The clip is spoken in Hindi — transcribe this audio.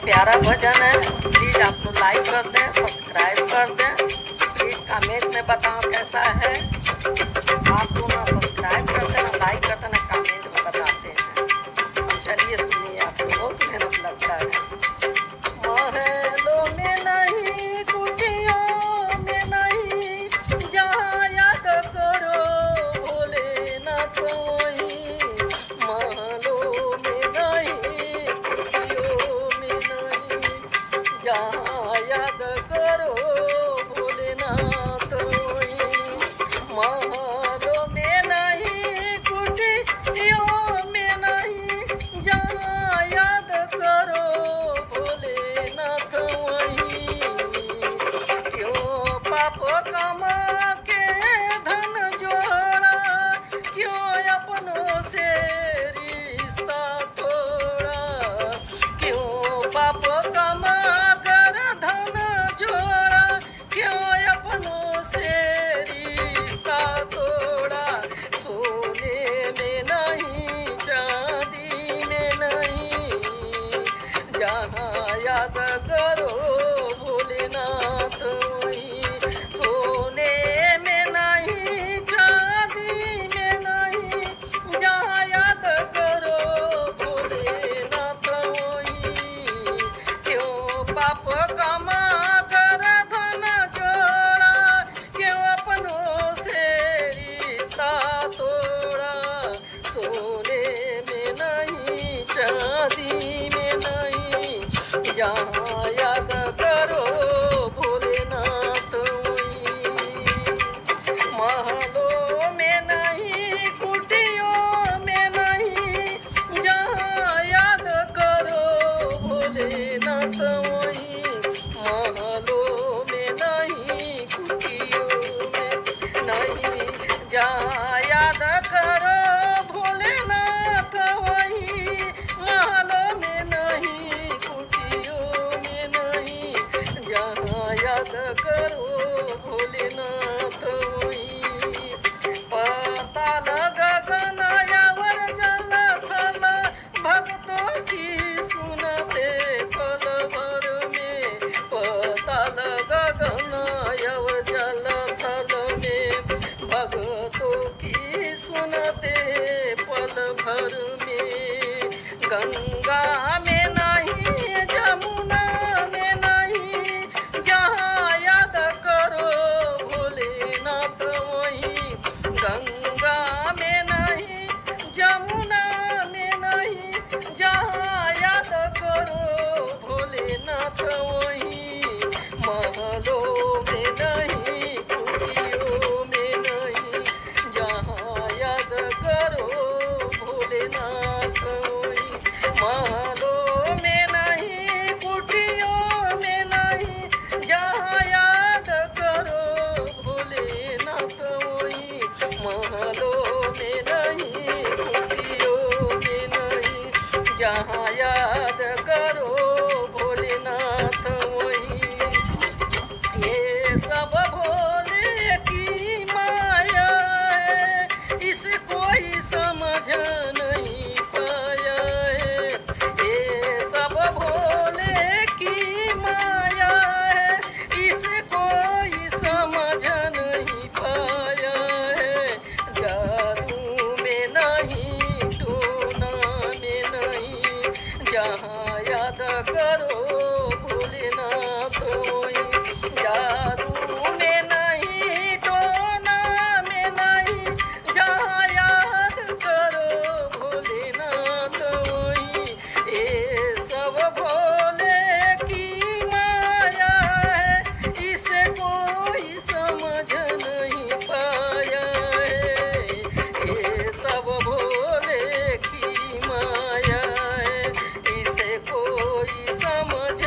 प्यारा भजन है, प्लीज़ आप लोग लाइक कर दें, सब्सक्राइब कर दें। प्लीज़ कमेंट में बताओ कैसा है। आप लोग ना सब्सक्राइब करते हैं, ना लाइक करते हैं, ना कमेंट में बताते हैं। अब चलिए सुनिए, आप लोग बहुत मेहनत लगता है। महलों में नहीं, कुटियों में नहीं, जहाँ याद करो भोलेनाथ वहीं। महलों में नहीं, कुटियों में नहीं, जहाँ याद करो भोलेनाथ वहीं। महलों में नहीं, कुटियों में नहीं, जहाँ याद करो भोलेनाथ वहीं। क्यों पाप कमा के धन जोड़ा, क्यों अपनों से रिश्ता तोड़ा। क्यों पाप कमा कर धन जोड़ा, क्यों अपनों से रिश्ता तोड़ा। सोने में नहीं, चांदी में नहीं, जहाँ याद करो भोलेनाथ वहीं। सोने में नहीं, चांदी में नहीं, जहाँ याद करो भोलेनाथ वहीं। क्यों पाप कमा कर धन जोड़ा, क्यों अपनों से रिश्ता तोड़ा। सोने में नहीं, चांदी में नहीं, जहाँ याद करो भोलेनाथ वहीं। महलों में नहीं, कुटियों में नहीं, जहाँ याद करो भोलेनाथ वहीं। महलों में नहीं, कुटियों में नहीं, जहाँ याद करो भोलेनाथ वहीं। महलों में नहीं, कुटियों में नहीं, जहाँ याद करो भोलेनाथ वहीं। पाताल गगन अवर जल थल, भक्तों की सुनते पल भर में। पाताल गगन अवर जल थल में, भक्तों की सुनते पल भर में। गंगा में नहीं, जमुना में नहीं, जहाँ याद करो भोलेनाथ वहीं। गंगा में नहीं, जमुना में नहीं, जहाँ याद करो भोलेनाथ वहीं। महलों में नहीं, कुटियों में नहीं, जहाँ याद करो भोलेनाथ वहीं। महलों में नहीं, कुटियों में नहीं, जहाँ याद करो भोलेनाथ वहीं। महलों में नहीं, कुटियों में नहीं, जहाँ याद करो भोलेनाथ वहीं। ये सब भोले की माया है, इसे कोई समझ नहीं पाया है। ये सब भोले की माया है, इसे कोई समझ नहीं पाया है। जादू में नहीं, टोना में नहीं, जहाँ याद करो भोलेनाथ वहीं। जादू में नहीं, टोना में नहीं, जहाँ याद करो भोलेनाथ वहीं। ये सब भोले की माया है, इसे कोई समझ नहीं पाया है। ये सब भोले की माया है, इसे कोई समझ